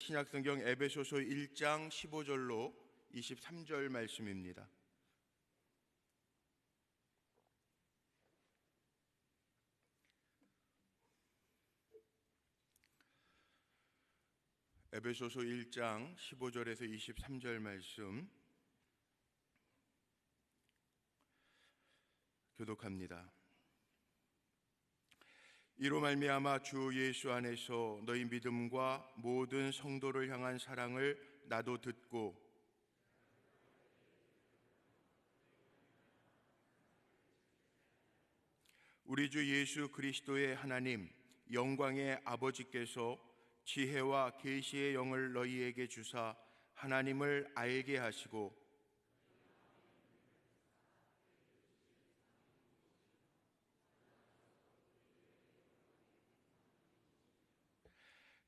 신약성경 에베소서 1장 15절로 23절 말씀입니다. 에베소서 1장 15절에서 23절 말씀 교독합니다. 이로 말미암아 주 예수 안에서 너희 믿음과 모든 성도를 향한 사랑을 나도 듣고 우리 주 예수 그리스도의 하나님 영광의 아버지께서 지혜와 계시의 영을 너희에게 주사 하나님을 알게 하시고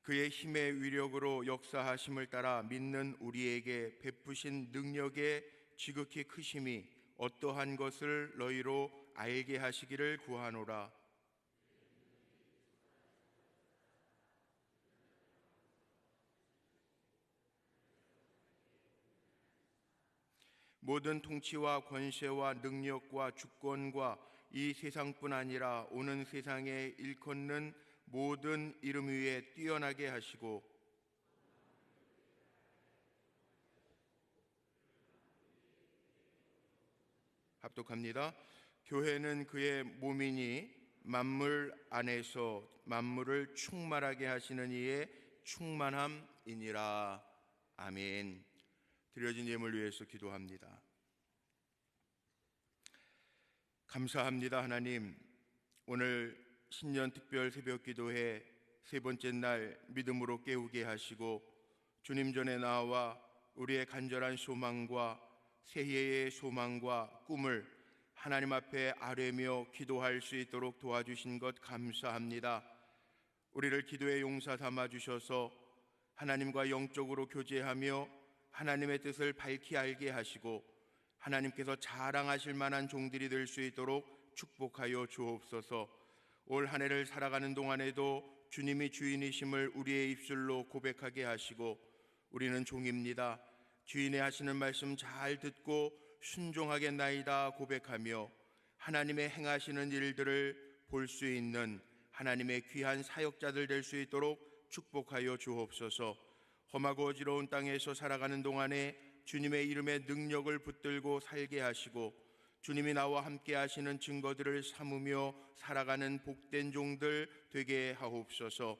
그의 힘의 위력으로 역사하심을 따라 믿는 우리에게 베푸신 능력의 지극히 크심이 어떠한 것을 너희로 알게 하시기를 구하노라. 모든 통치와 권세와 능력과 주권과 이 세상뿐 아니라 오는 세상에 일컫는 모든 이름 위에 뛰어나게 하시고 합독합니다. 교회는 그의 몸이니 만물 안에서 만물을 충만하게 하시는 이의 충만함이니라. 아멘. 드려진 예물 위해서 기도합니다. 감사합니다. 하나님, 오늘 신년 특별 새벽 기도회 세 번째 날 믿음으로 깨우게 하시고 주님 전에 나와 우리의 간절한 소망과 새해의 소망과 꿈을 하나님 앞에 아뢰며 기도할 수 있도록 도와주신 것 감사합니다. 우리를 기도의 용사 삼아 주셔서 하나님과 영적으로 교제하며 하나님의 뜻을 밝히 알게 하시고 하나님께서 자랑하실 만한 종들이 될 수 있도록 축복하여 주옵소서. 올 한 해를 살아가는 동안에도 주님이 주인이심을 우리의 입술로 고백하게 하시고 우리는 종입니다. 주인의 하시는 말씀 잘 듣고 순종하겠나이다 고백하며 하나님의 행하시는 일들을 볼 수 있는 하나님의 귀한 사역자들 될 수 있도록 축복하여 주옵소서. 험하고 어지러운 땅에서 살아가는 동안에 주님의 이름의 능력을 붙들고 살게 하시고 주님이 나와 함께 하시는 증거들을 삼으며 살아가는 복된 종들 되게 하옵소서.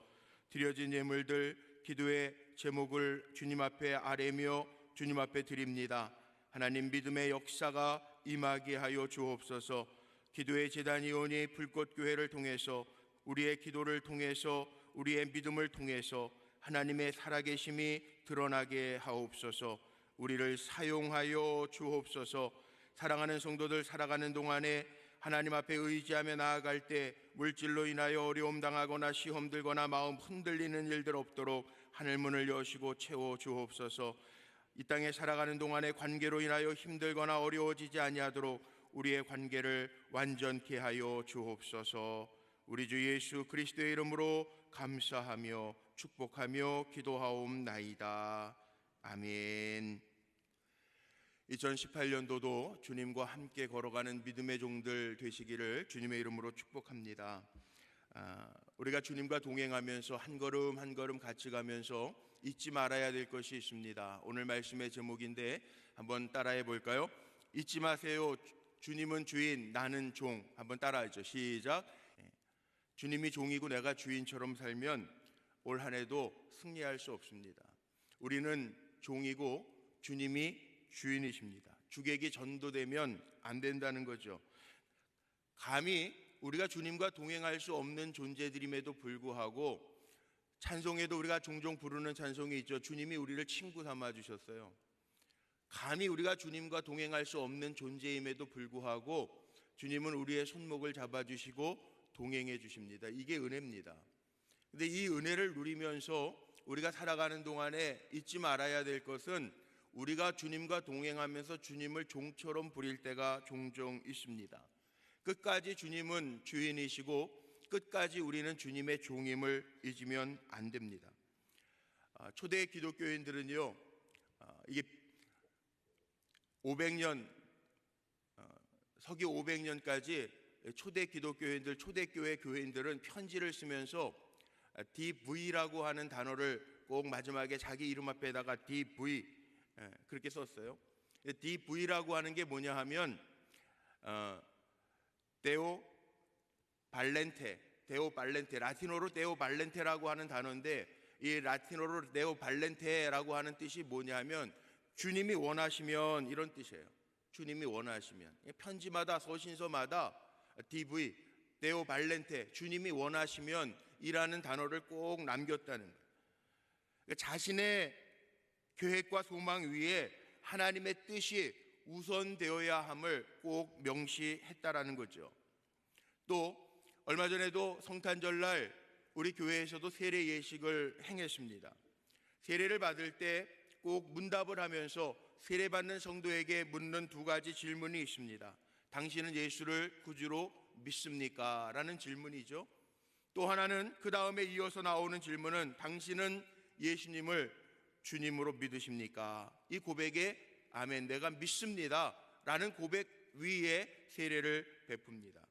드려진 예물들 기도의 제목을 주님 앞에 아뢰며 주님 앞에 드립니다. 하나님 믿음의 역사가 임하게 하여 주옵소서. 기도의 제단위원이 불꽃교회를 통해서 우리의 기도를 통해서 우리의 믿음을 통해서 하나님의 살아계심이 드러나게 하옵소서. 우리를 사용하여 주옵소서. 사랑하는 성도들 살아가는 동안에 하나님 앞에 의지하며 나아갈 때 물질로 인하여 어려움 당하거나 시험 들거나 마음 흔들리는 일들 없도록 하늘문을 여시고 채워 주옵소서. 이 땅에 살아가는 동안에 관계로 인하여 힘들거나 어려워지지 아니하도록 우리의 관계를 완전케 하여 주옵소서. 우리 주 예수 그리스도의 이름으로 감사하며 축복하며 기도하옵나이다. 아멘. 2018년도도 주님과 함께 걸어가는 믿음의 종들 되시기를 주님의 이름으로 축복합니다. 우리가 주님과 동행하면서 한 걸음 한 걸음 같이 가면서 잊지 말아야 될 것이 있습니다. 오늘 말씀의 제목인데 한번 따라해 볼까요? 잊지 마세요. 주님은 주인, 나는 종. 한번 따라하죠. 시작. 주님이 종이고 내가 주인처럼 살면 올 한 해도 승리할 수 없습니다. 우리는 종이고 주님이 주인이십니다. 주객이 전도되면 안 된다는 거죠. 감히 우리가 주님과 동행할 수 없는 존재들임에도 불구하고 찬송에도 우리가 종종 부르는 찬송이 있죠. 주님이 우리를 친구 삼아 주셨어요. 감히 우리가 주님과 동행할 수 없는 존재임에도 불구하고 주님은 우리의 손목을 잡아주시고 동행해 주십니다. 이게 은혜입니다. 근데 이 은혜를 누리면서 우리가 살아가는 동안에 잊지 말아야 될 것은 우리가 주님과 동행하면서 주님을 종처럼 부릴 때가 종종 있습니다. 끝까지 주님은 주인이시고 끝까지 우리는 주님의 종임을 잊으면 안 됩니다. 초대 기독교인들은요, 이게 500년, 서기 500년까지 초대 기독교인들, 초대교회 교인들은 편지를 쓰면서 DV라고 하는 단어를 꼭 마지막에 자기 이름 앞에다가 DV 그렇게 썼어요. DV라고 하는 게 뭐냐 하면 데오 발렌테, 라틴어로 데오 발렌테라고 하는 단어인데, 이 라틴어로 데오 발렌테라고 하는 뜻이 뭐냐면 주님이 원하시면, 이런 뜻이에요. 주님이 원하시면. 편지마다, 서신서마다 DV, 데오 발렌테, 주님이 원하시면 이라는 단어를 꼭 남겼다는 거예요. 자신의 계획과 소망 위에 하나님의 뜻이 우선되어야 함을 꼭 명시했다라는 거죠. 또 얼마 전에도 성탄절날 우리 교회에서도 세례 예식을 행했습니다. 세례를 받을 때 꼭 문답을 하면서 세례받는 성도에게 묻는 두 가지 질문이 있습니다. 당신은 예수를 구주로 믿습니까? 라는 질문이죠. 또 하나는 그 다음에 이어서 나오는 질문은 당신은 예수님을 주님으로 믿으십니까? 이 고백에 아멘, 내가 믿습니다 라는 고백 위에 세례를 베풉니다.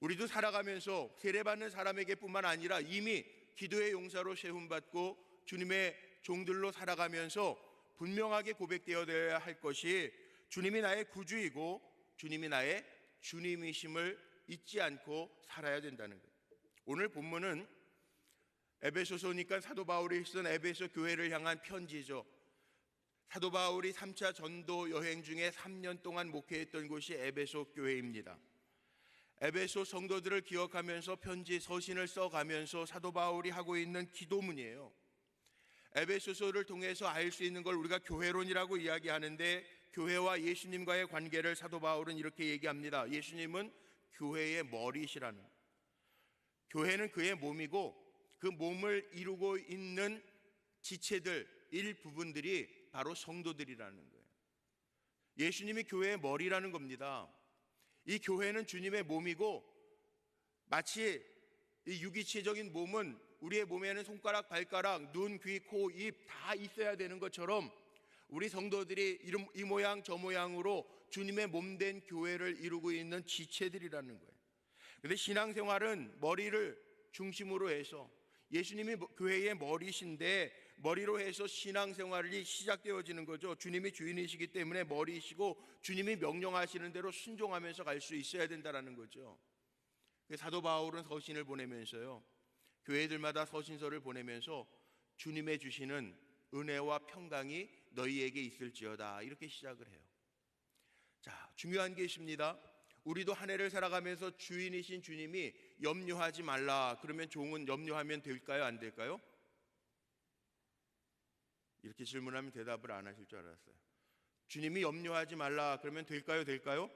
우리도 살아가면서 세례받는 사람에게 뿐만 아니라 이미 기도의 용사로 세움받고 주님의 종들로 살아가면서 분명하게 고백되어야 할 것이 주님이 나의 구주이고 주님이 나의 주님이심을 잊지 않고 살아야 된다는 거예요. 오늘 본문은 에베소서니까 사도 바울이 쓴 에베소 교회를 향한 편지죠. 사도 바울이 3차 전도 여행 중에 3년 동안 목회했던 곳이 에베소 교회입니다. 에베소 성도들을 기억하면서 편지 서신을 써가면서 사도 바울이 하고 있는 기도문이에요. 에베소서를 통해서 알 수 있는 걸 우리가 교회론이라고 이야기하는데, 교회와 예수님과의 관계를 사도 바울은 이렇게 얘기합니다. 예수님은 교회의 머리시라는, 교회는 그의 몸이고 그 몸을 이루고 있는 지체들, 일부분들이 바로 성도들이라는 거예요. 예수님이 교회의 머리라는 겁니다. 이 교회는 주님의 몸이고, 마치 이 유기체적인 몸은 우리의 몸에는 손가락, 발가락, 눈, 귀, 코, 입 다 있어야 되는 것처럼 우리 성도들이 이 모양 저 모양으로 주님의 몸된 교회를 이루고 있는 지체들이라는 거예요. 그런데 신앙생활은 머리를 중심으로 해서, 예수님이 교회의 머리신데 머리로 해서 신앙생활이 시작되어지는 거죠. 주님이 주인이시기 때문에 머리이시고 주님이 명령하시는 대로 순종하면서 갈 수 있어야 된다는 거죠. 사도 바울은 서신을 보내면서요, 교회들마다 서신서를 보내면서 주님의 주시는 은혜와 평강이 너희에게 있을지어다, 이렇게 시작을 해요. 자, 중요한 게 있습니다. 우리도 한 해를 살아가면서 주인이신 주님이 염려하지 말라 그러면 종은 염려하면 될까요, 안 될까요? 이렇게 질문하면 대답을 안 하실 줄 알았어요. 주님이 염려하지 말라 그러면 될까요?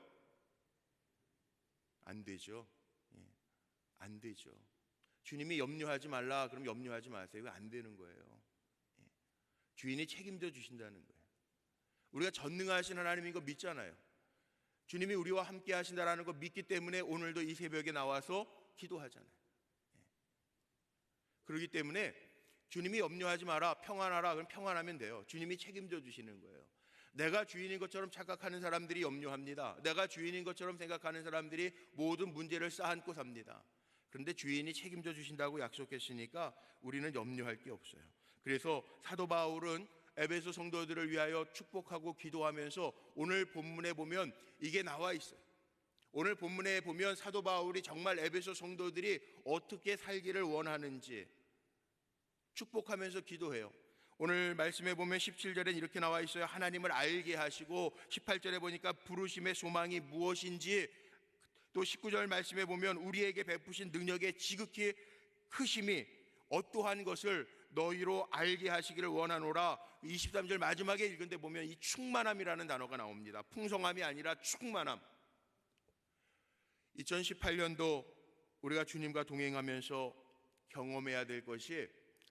안 되죠. 안 되죠. 주님이 염려하지 말라 그럼 염려하지 마세요. 이거 안 되는 거예요. 주인이 책임져 주신다는 거예요. 우리가 전능하신 하나님인 거 믿잖아요. 주님이 우리와 함께 하신다라는 거 믿기 때문에 오늘도 이 새벽에 나와서 기도하잖아요. 그렇기 때문에 주님이 염려하지 마라, 평안하라, 그럼 평안하면 돼요. 주님이 책임져 주시는 거예요. 내가 주인인 것처럼 착각하는 사람들이 염려합니다. 내가 주인인 것처럼 생각하는 사람들이 모든 문제를 쌓아안고 삽니다. 그런데 주인이 책임져 주신다고 약속했으니까 우리는 염려할 게 없어요. 그래서 사도 바울은 에베소 성도들을 위하여 축복하고 기도하면서 오늘 본문에 보면 이게 나와 있어요. 오늘 본문에 보면 사도 바울이 정말 에베소 성도들이 어떻게 살기를 원하는지 축복하면서 기도해요. 오늘 말씀에 보면 17절엔 이렇게 나와 있어요. 하나님을 알게 하시고, 18절에 보니까 부르심의 소망이 무엇인지, 또 19절 말씀에 보면 우리에게 베푸신 능력의 지극히 크심이 어떠한 것을 너희로 알게 하시기를 원하노라. 23절 마지막에 읽은데 보면 이 충만함이라는 단어가 나옵니다. 풍성함이 아니라 충만함. 2018년도 우리가 주님과 동행하면서 경험해야 될 것이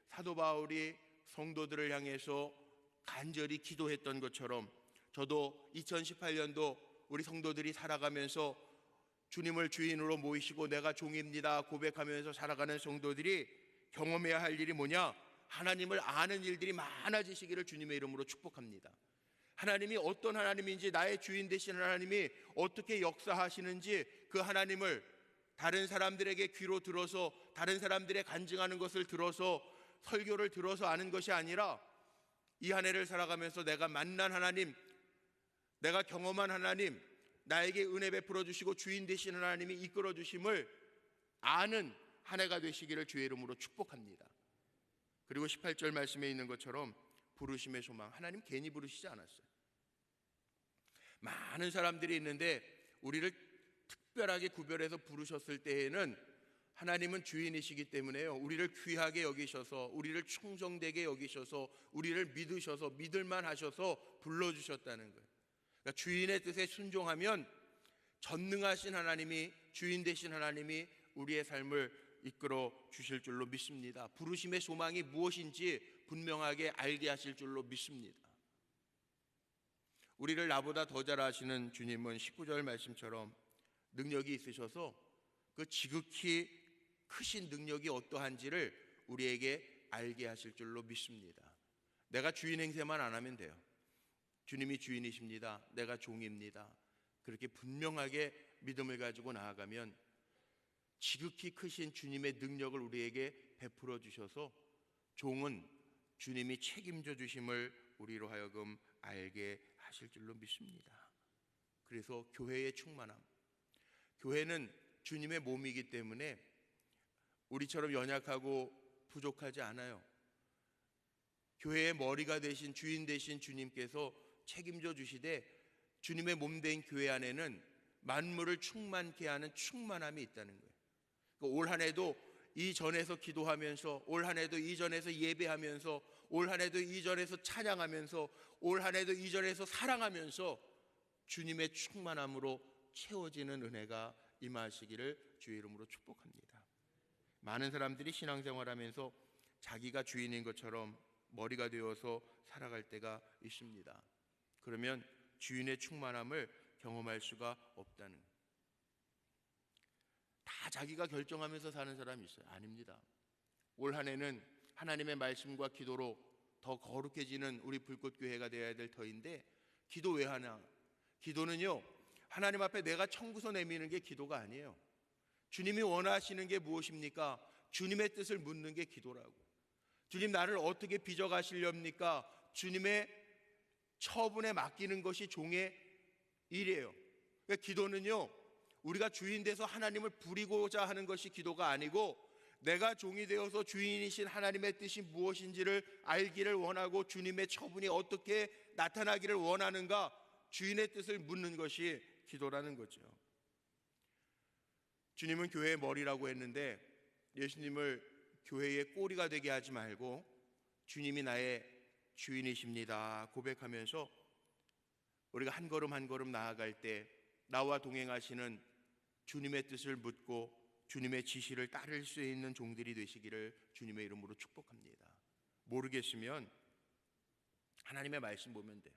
사도 바울이 성도들을 향해서 간절히 기도했던 것처럼, 저도 2018년도 우리 성도들이 살아가면서 주님을 주인으로 모이시고 내가 종입니다 고백하면서 살아가는 성도들이 경험해야 할 일이 뭐냐? 하나님을 아는 일들이 많아지시기를 주님의 이름으로 축복합니다. 하나님이 어떤 하나님인지, 나의 주인 되신 하나님이 어떻게 역사하시는지 그 하나님을 다른 사람들에게 귀로 들어서, 다른 사람들의 간증하는 것을 들어서, 설교를 들어서 아는 것이 아니라 이 한 해를 살아가면서 내가 만난 하나님, 내가 경험한 하나님, 나에게 은혜 베풀어 주시고 주인 되신 하나님이 이끌어 주심을 아는 한 해가 되시기를 주의 이름으로 축복합니다. 그리고 18절 말씀에 있는 것처럼 부르심의 소망, 하나님 괜히 부르시지 않았어요. 많은 사람들이 있는데 우리를 특별하게 구별해서 부르셨을 때에는 하나님은 주인이시기 때문에요, 우리를 귀하게 여기셔서, 우리를 충성되게 여기셔서, 우리를 믿으셔서, 믿을만 하셔서 불러주셨다는 거예요. 그러니까 주인의 뜻에 순종하면 전능하신 하나님이, 주인 되신 하나님이 우리의 삶을 이끌어 주실 줄로 믿습니다. 부르심의 소망이 무엇인지 분명하게 알게 하실 줄로 믿습니다. 우리를 나보다 더 잘 아시는 주님은 19절 말씀처럼 능력이 있으셔서 그 지극히 크신 능력이 어떠한지를 우리에게 알게 하실 줄로 믿습니다. 내가 주인 행세만 안 하면 돼요. 주님이 주인이십니다, 내가 종입니다, 그렇게 분명하게 믿음을 가지고 나아가면 지극히 크신 주님의 능력을 우리에게 베풀어 주셔서 종은 주님이 책임져 주심을 우리로 하여금 알게 하실 줄로 믿습니다. 그래서 교회의 충만함, 교회는 주님의 몸이기 때문에 우리처럼 연약하고 부족하지 않아요. 교회의 머리가 되신, 주인 되신 주님께서 책임져 주시되 주님의 몸된 교회 안에는 만물을 충만케 하는 충만함이 있다는 거예요. 올 한 해도 이전에서 기도하면서, 올 한 해도 이전에서 예배하면서, 올 한 해도 이전에서 찬양하면서, 올 한 해도 이전에서 사랑하면서 주님의 충만함으로 채워지는 은혜가 임하시기를 주의 이름으로 축복합니다. 많은 사람들이 신앙생활하면서 자기가 주인인 것처럼 머리가 되어서 살아갈 때가 있습니다. 그러면 주인의 충만함을 경험할 수가 없다는 거예요. 다 자기가 결정하면서 사는 사람이 있어요. 아닙니다. 올 한 해는 하나님의 말씀과 기도로 더 거룩해지는 우리 불꽃교회가 되어야 될 터인데, 기도 왜 하나? 기도는요, 하나님 앞에 내가 청구서 내미는 게 기도가 아니에요. 주님이 원하시는 게 무엇입니까? 주님의 뜻을 묻는 게 기도라고. 주님, 나를 어떻게 빚어가시렵니까? 주님의 처분에 맡기는 것이 종의 일이에요. 그러니까 기도는요, 우리가 주인 돼서 하나님을 부리고자 하는 것이 기도가 아니고, 내가 종이 되어서 주인이신 하나님의 뜻이 무엇인지를 알기를 원하고 주님의 처분이 어떻게 나타나기를 원하는가, 주인의 뜻을 묻는 것이 기도라는 거죠. 주님은 교회의 머리라고 했는데 예수님을 교회의 꼬리가 되게 하지 말고 주님이 나의 주인이십니다 고백하면서 우리가 한 걸음 한 걸음 나아갈 때 나와 동행하시는 주님의 뜻을 묻고 주님의 지시를 따를 수 있는 종들이 되시기를 주님의 이름으로 축복합니다. 모르겠으면 하나님의 말씀 보면 돼요.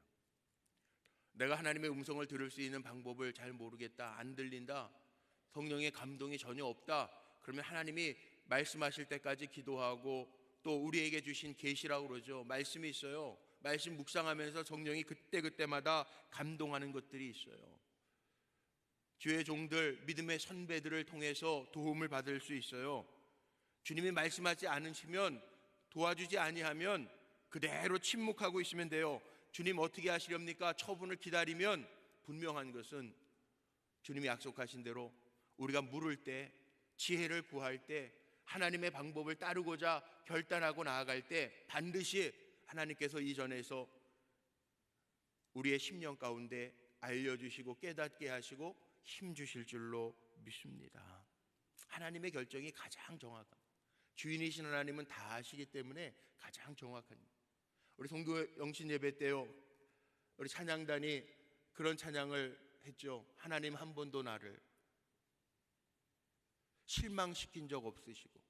내가 하나님의 음성을 들을 수 있는 방법을 잘 모르겠다, 안 들린다, 성령의 감동이 전혀 없다, 그러면 하나님이 말씀하실 때까지 기도하고, 또 우리에게 주신 계시라고 그러죠. 말씀이 있어요. 말씀 묵상하면서 성령이 그때그때마다 감동하는 것들이 있어요. 주의 종들, 믿음의 선배들을 통해서 도움을 받을 수 있어요. 주님이 말씀하지 않으시면, 도와주지 아니하면 그대로 침묵하고 있으면 돼요. 주님 어떻게 하시렵니까? 처분을 기다리면 분명한 것은 주님이 약속하신 대로 우리가 물을 때, 지혜를 구할 때, 하나님의 방법을 따르고자 결단하고 나아갈 때 반드시 하나님께서 이전에서 우리의 심령 가운데 알려주시고 깨닫게 하시고 힘주실 줄로 믿습니다. 하나님의 결정이 가장 정확합니다. 주인이신 하나님은 다 아시기 때문에 가장 정확합니다. 우리 성도 영신 예배 때요, 우리 찬양단이 그런 찬양을 했죠. 하나님 한 번도 나를 실망시킨 적 없으시고,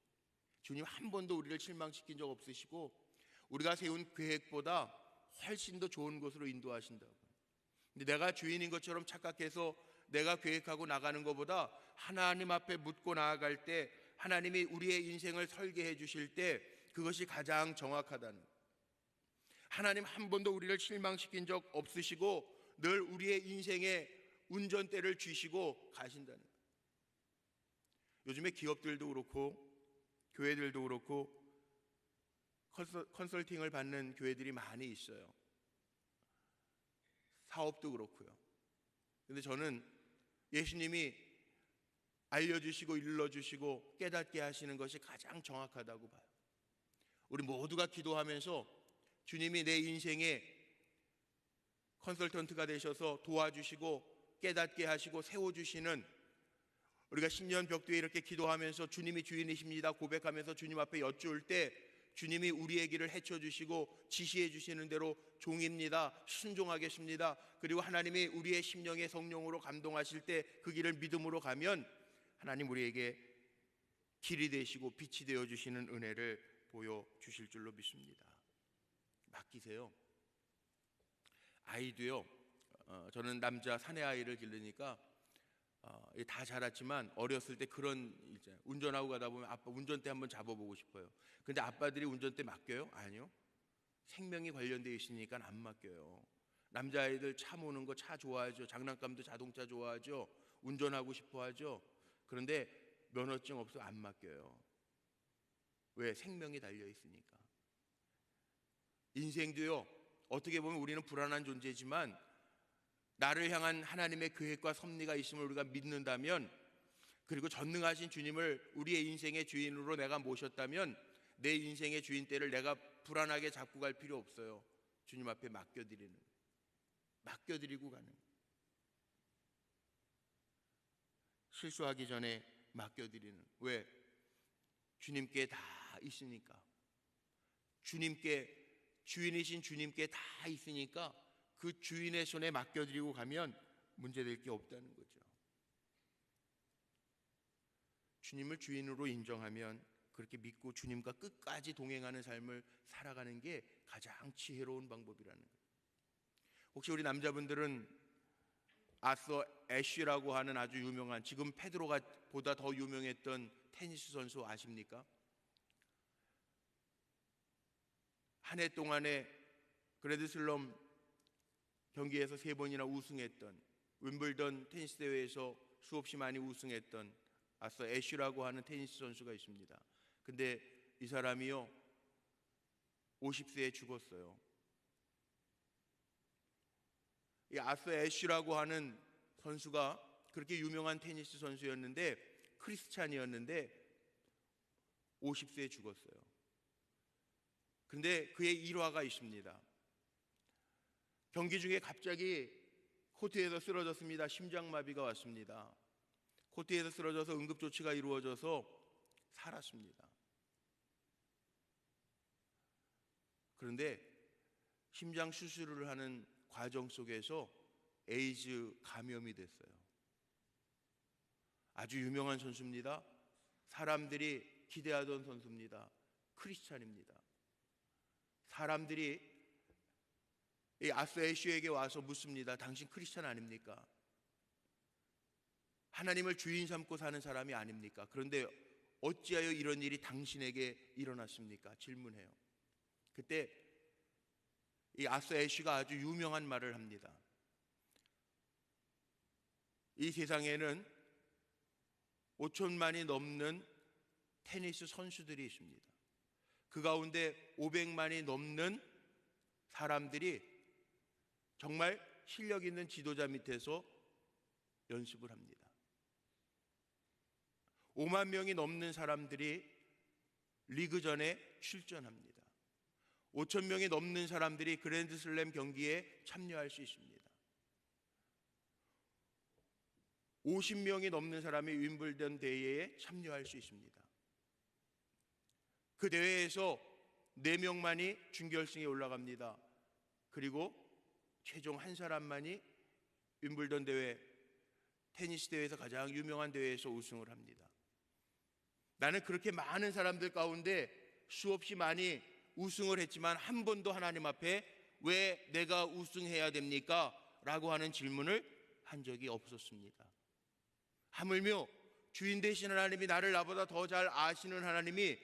주님 한 번도 우리를 실망시킨 적 없으시고 우리가 세운 계획보다 훨씬 더 좋은 곳으로 인도하신다고. 근데 내가 주인인 것처럼 착각해서 내가 계획하고 나가는 것보다 하나님 앞에 묻고 나아갈 때, 하나님이 우리의 인생을 설계해 주실 때 그것이 가장 정확하다는 거예요. 하나님 한 번도 우리를 실망시킨 적 없으시고 늘 우리의 인생에 운전대를 쥐시고 가신다는 거예요. 요즘에 기업들도 그렇고 교회들도 그렇고 컨설팅을 받는 교회들이 많이 있어요. 사업도 그렇고요. 근데 저는 예수님이 알려주시고 일러주시고 깨닫게 하시는 것이 가장 정확하다고 봐요. 우리 모두가 기도하면서 주님이 내 인생에 컨설턴트가 되셔서 도와주시고 깨닫게 하시고 세워주시는, 우리가 신년 벽두에 이렇게 기도하면서 주님이 주인이십니다 고백하면서 주님 앞에 여쭈을 때 주님이 우리의 길을 헤쳐주시고 지시해 주시는 대로 종입니다, 순종하겠습니다, 그리고 하나님이 우리의 심령의 성령으로 감동하실 때 그 길을 믿음으로 가면 하나님 우리에게 길이 되시고 빛이 되어주시는 은혜를 보여주실 줄로 믿습니다. 맡기세요. 아이도요, 저는 남자 사내 아이를 기르니까 다 자랐지만 어렸을 때 그런 일자, 운전하고 가다 보면 아빠 운전대 한번 잡아보고 싶어요. 근데 아빠들이 운전대 맡겨요? 아니요. 생명이 관련되어 있으니까 안 맡겨요. 남자아이들 차 모는 거 차 좋아하죠. 장난감도 자동차 좋아하죠. 운전하고 싶어 하죠. 그런데 면허증 없어 안 맡겨요. 왜? 생명이 달려 있으니까. 인생도요, 어떻게 보면 우리는 불안한 존재지만 나를 향한 하나님의 계획과 섭리가 있음을 우리가 믿는다면, 그리고 전능하신 주님을 우리의 인생의 주인으로 내가 모셨다면 내 인생의 주인대를 내가 불안하게 잡고 갈 필요 없어요. 주님 앞에 맡겨드리고 가는, 실수하기 전에 맡겨드리는. 왜? 주님께 다 있으니까. 주님께, 주인이신 주님께 다 있으니까 그 주인의 손에 맡겨드리고 가면 문제될 게 없다는 거죠. 주님을 주인으로 인정하면 그렇게 믿고 주님과 끝까지 동행하는 삶을 살아가는 게 가장 지혜로운 방법이라는 거예요. 혹시 우리 남자분들은 아서 애쉬라고 하는 아주 유명한, 지금 페드로가 보다 더 유명했던 테니스 선수 아십니까? 한 해 동안에 그랜드슬럼 경기에서 3번이나 우승했던, 윈블던 테니스 대회에서 수없이 많이 우승했던 아서 애쉬라고 하는 테니스 선수가 있습니다. 근데 이 사람이요 50세에 죽었어요. 이 아서 애쉬라고 하는 선수가 그렇게 유명한 테니스 선수였는데, 크리스찬이었는데 50세에 죽었어요. 근데 그의 일화가 있습니다. 경기 중에 갑자기 코트에서 쓰러졌습니다. 심장마비가 왔습니다. 코트에서 쓰러져서 응급조치가 이루어져서 살았습니다. 그런데 심장 수술을 하는 과정 속에서 에이즈 감염이 됐어요. 아주 유명한 선수입니다. 사람들이 기대하던 선수입니다. 크리스찬입니다. 사람들이 이 아서 애쉬에게 와서 묻습니다. 당신 크리스찬 아닙니까? 하나님을 주인 삼고 사는 사람이 아닙니까? 그런데 어찌하여 이런 일이 당신에게 일어났습니까? 질문해요. 그때 이 아서 애쉬가 아주 유명한 말을 합니다. 이 세상에는 5천만이 넘는 테니스 선수들이 있습니다. 그 가운데 500만이 넘는 사람들이 정말 실력 있는 지도자 밑에서 연습을 합니다. 5만 명이 넘는 사람들이 리그전에 출전합니다. 5천 명이 넘는 사람들이 그랜드슬램 경기에 참여할 수 있습니다. 50명이 넘는 사람이 윈블던 대회에 참여할 수 있습니다. 그 대회에서 4명만이 준결승에 올라갑니다. 그리고 최종 한 사람만이 윈블던 대회, 테니스 대회에서 가장 유명한 대회에서 우승을 합니다. 나는 그렇게 많은 사람들 가운데 수없이 많이 우승을 했지만 한 번도 하나님 앞에 왜 내가 우승해야 됩니까? 라고 하는 질문을 한 적이 없었습니다. 하물며 주인 되시는 하나님이, 나를 나보다 더 잘 아시는 하나님이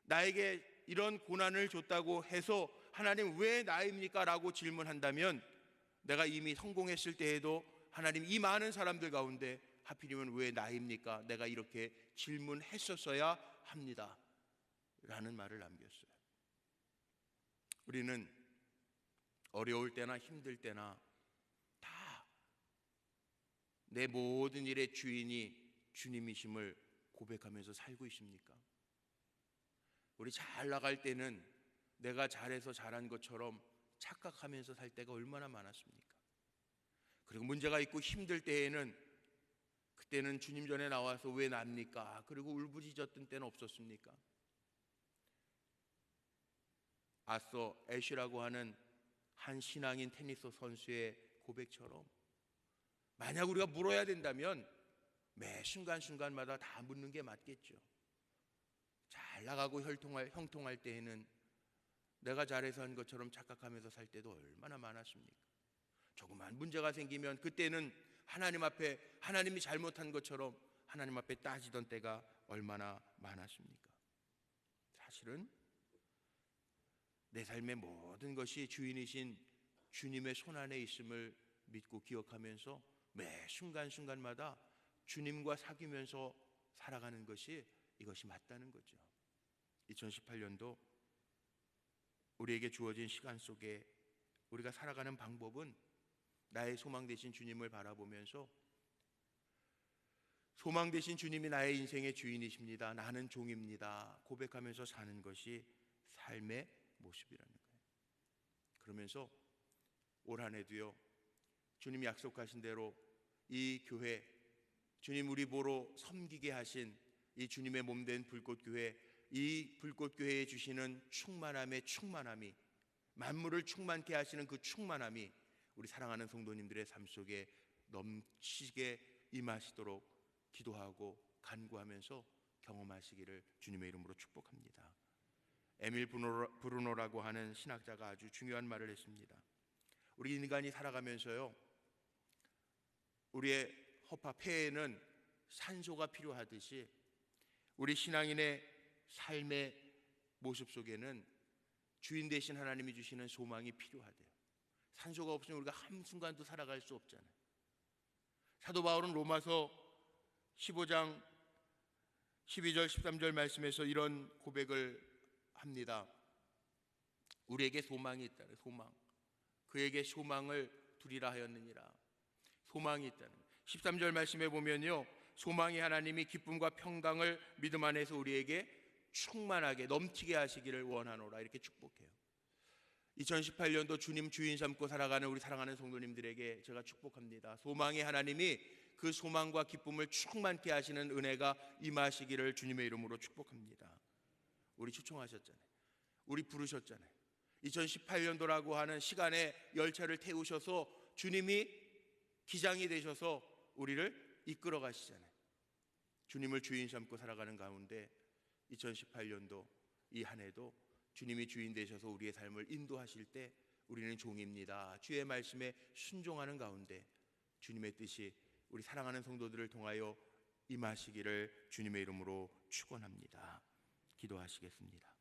나에게 이런 고난을 줬다고 해서 하나님 왜 나입니까? 라고 질문한다면 내가 이미 성공했을 때에도 하나님 이 많은 사람들 가운데 하필이면 왜 나입니까? 내가 이렇게 질문했었어야 합니다 라는 말을 남겼어요. 우리는 어려울 때나 힘들 때나 다 내 모든 일의 주인이 주님이심을 고백하면서 살고 있습니까? 우리 잘 나갈 때는 내가 잘해서 잘한 것처럼 착각하면서 살 때가 얼마나 많았습니까? 그리고 문제가 있고 힘들 때에는 그때는 주님 전에 나와서 왜 납니까? 그리고 울부짖었던 때는 없었습니까? 아서 애쉬라고 하는 한 신앙인 테니스 선수의 고백처럼 만약 우리가 물어야 된다면 매 순간순간마다 다 묻는 게 맞겠죠. 잘 나가고 형통할 때에는 내가 잘해서 한 것처럼 착각하면서 살 때도 얼마나 많았습니까? 조그만 문제가 생기면 그때는 하나님 앞에 하나님이 잘못한 것처럼 하나님 앞에 따지던 때가 얼마나 많았습니까? 사실은 내 삶의 모든 것이 주인이신 주님의 손안에 있음을 믿고 기억하면서 매 순간순간마다 주님과 사귀면서 살아가는 것이 이것이 맞다는 거죠. 2018년도 우리에게 주어진 시간 속에 우리가 살아가는 방법은 나의 소망 되신 주님을 바라보면서 소망 되신 주님이 나의 인생의 주인이십니다. 나는 종입니다. 고백하면서 사는 것이 삶의 모습이라는 거예요. 그러면서 올 한 해도요, 주님이 약속하신 대로 이 교회, 주님 우리 보러 섬기게 하신 이 주님의 몸된 불꽃교회, 이 불꽃교회에 주시는 충만함이 만물을 충만케 하시는 그 충만함이 우리 사랑하는 성도님들의 삶 속에 넘치게 임하시도록 기도하고 간구하면서 경험하시기를 주님의 이름으로 축복합니다. 에밀 브루노라고 하는 신학자가 아주 중요한 말을 했습니다. 우리 인간이 살아가면서요, 우리의 허파 폐에는 산소가 필요하듯이 우리 신앙인의 삶의 모습 속에는 주인 되신 하나님이 주시는 소망이 필요하대요. 산소가 없으면 우리가 한순간도 살아갈 수 없잖아요. 사도 바울은 로마서 15장 12절 13절 말씀에서 이런 고백을 합니다. 우리에게 소망이 있다. 소망. 그에게 소망을 두리라 하였느니라. 소망이 있다는 13절 말씀에 보면요, 소망이 하나님이 기쁨과 평강을 믿음 안에서 우리에게 충만하게 넘치게 하시기를 원하노라 이렇게 축복해요. 2018년도 주님 주인 삼고 살아가는 우리 사랑하는 성도님들에게 제가 축복합니다. 소망의 하나님이 그 소망과 기쁨을 충만케 하시는 은혜가 임하시기를 주님의 이름으로 축복합니다. 우리 초청하셨잖아요. 우리 부르셨잖아요. 2018년도라고 하는 시간에 열차를 태우셔서 주님이 기장이 되셔서 우리를 이끌어 가시잖아요. 주님을 주인 삼고 살아가는 가운데 2018년도 이 한 해도 주님이 주인 되셔서 우리의 삶을 인도하실 때 우리는 종입니다. 주의 말씀에 순종하는 가운데 주님의 뜻이 우리 사랑하는 성도들을 통하여 임하시기를 주님의 이름으로 축원합니다. 기도하시겠습니다.